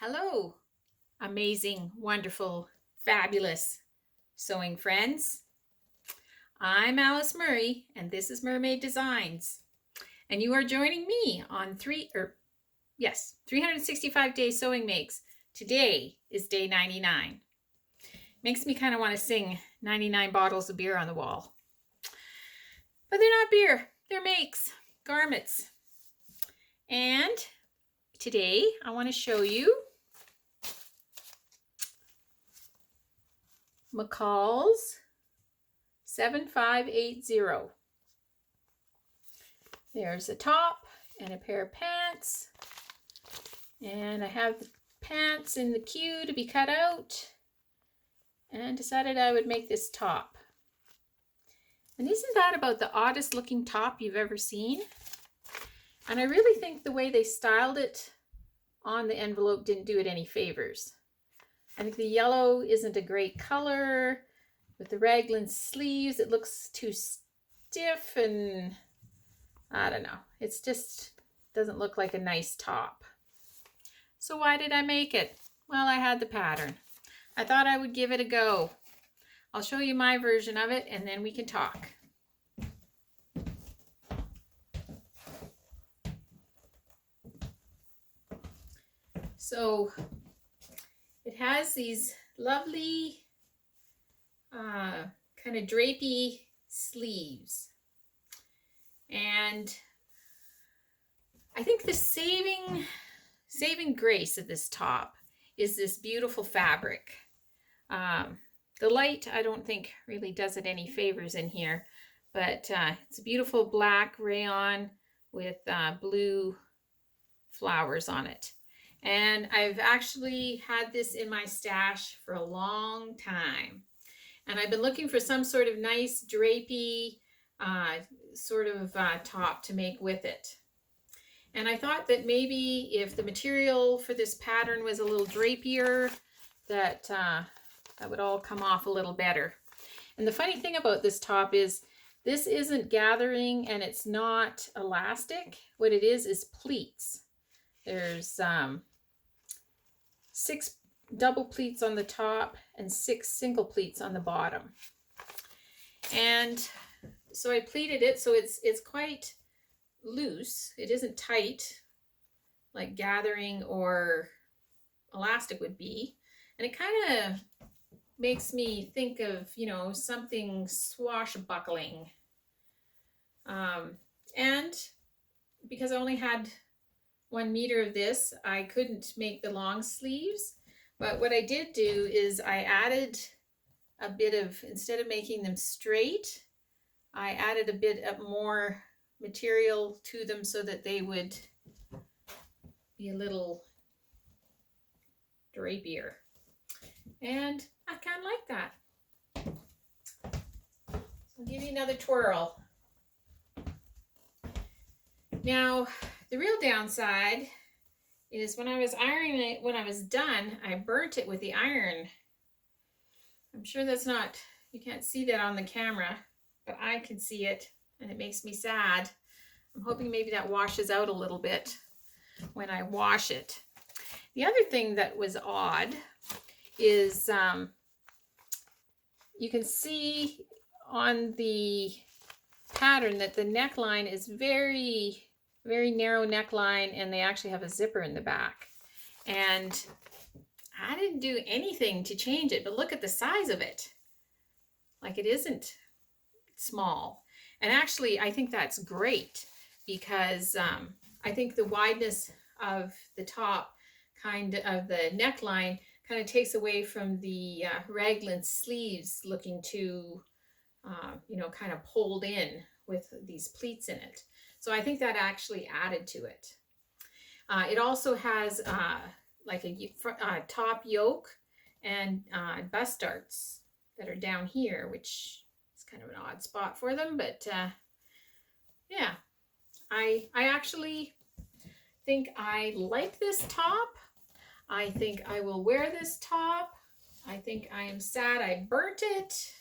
Hello, amazing, wonderful, fabulous sewing friends. I'm Alice Murray, and this is Murr-Made Designs. And you are joining me on 365 Day Sewing Makes. Today is day 99. Makes me kind of want to sing 99 bottles of beer on the wall. But they're not beer, they're makes, garments. And today I want to show you McCall's 7580. There's a top and a pair of pants, and I have the pants in the queue to be cut out, and decided I would make this top. And isn't that about the oddest looking top you've ever seen? And I really think the way they styled it on the envelope didn't do it any favors. I think the yellow isn't a great color. With the raglan sleeves, it looks too stiff, and I don't know. It's just doesn't look like a nice top. So why did I make it? Well, I had the pattern. I thought I would give it a go. I'll show you my version of it, and then we can talk. So it has these lovely kind of drapey sleeves. And I think the saving grace of this top is this beautiful fabric. The light, I don't think really does it any favors in here, but it's a beautiful black rayon with blue flowers on it. And I've actually had this in my stash for a long time. And I've been looking for some sort of nice drapey top to make with it. And I thought that maybe if the material for this pattern was a little drapier, that would all come off a little better. And the funny thing about this top is this isn't gathering and it's not elastic. What it is pleats. There's 6 double pleats on the top and 6 single pleats on the bottom. And so I pleated it so it's quite loose. It isn't tight like gathering or elastic would be. And it kind of makes me think of, you know, something swashbuckling. And because I only had 1 meter of this, I couldn't make the long sleeves. But what I did do is I added a bit of, instead of making them straight, I added a bit of more material to them so that they would be a little drapier. And I kind of like that. So I'll give you another twirl. Now, the real downside is when I was ironing it, when I was done, I burnt it with the iron. I'm sure that's not, you can't see that on the camera, but I can see it and it makes me sad. I'm hoping maybe that washes out a little bit when I wash it. The other thing that was odd is you can see on the pattern that the neckline is very narrow neckline, and they actually have a zipper in the back. And I didn't do anything to change it, but look at the size of it. Like, it isn't small. And actually, I think that's great because I think the wideness of the top, kind of the neckline, kind of takes away from the raglan sleeves looking too, you know, kind of pulled in with these pleats in it. So I think that actually added to it. It also has like a top yoke and bust darts that are down here, which is kind of an odd spot for them. But yeah, I actually think I like this top. I think I will wear this top. I think I am sad I burnt it.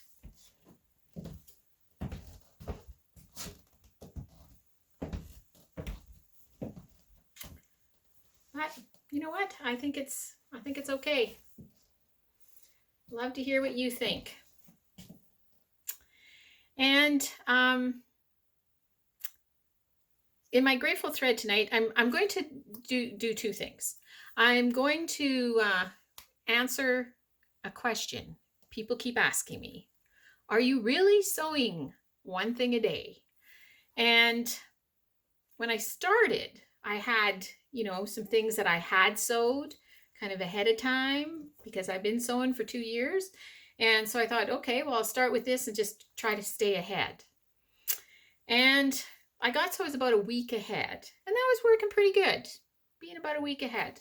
But you know what? I think it's okay. Love to hear what you think. And in my grateful thread tonight, I'm going to do two things. I'm going to answer a question people keep asking me. Are you really sewing one thing a day? And when I started, I had, some things that I had sewed kind of ahead of time because I've been sewing for 2 years. And so I thought, okay, well, I'll start with this and just try to stay ahead. And I got so I was about a week ahead, and that was working pretty good, being about a week ahead.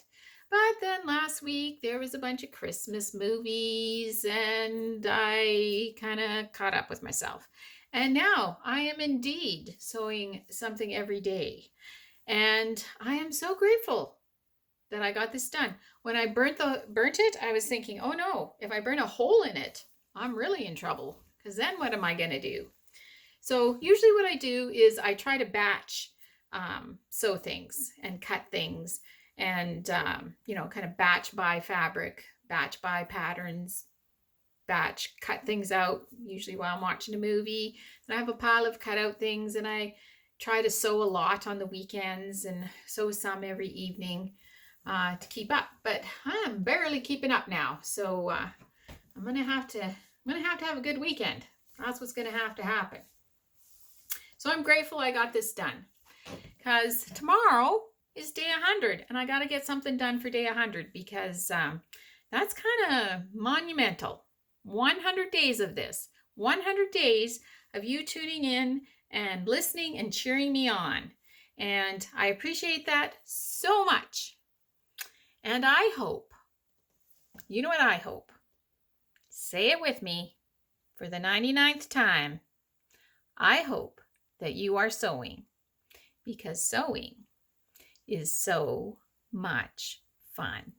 But then last week there was a bunch of Christmas movies and I kind of caught up with myself. And now I am indeed sewing something every day. And I am so grateful that I got this done. When I burnt it, I was thinking, oh no, if I burn a hole in it, I'm really in trouble, because then what am I going to do? So usually what I do is I try to batch sew things and cut things and, kind of batch by fabric, batch by patterns, batch cut things out, usually while I'm watching a movie. And I have a pile of cut out things, and I try to sew a lot on the weekends and sew some every evening to keep up. But I'm barely keeping up now. So I'm going to have to have a good weekend. That's what's going to have to happen. So I'm grateful I got this done, because tomorrow is day 100 and I got to get something done for day 100, because that's kind of monumental. 100 days of this, 100 days of you tuning in and listening and cheering me on. And I appreciate that so much. And I hope, you know what I hope? Say it with me for the 99th time. I hope that you are sewing, because sewing is so much fun.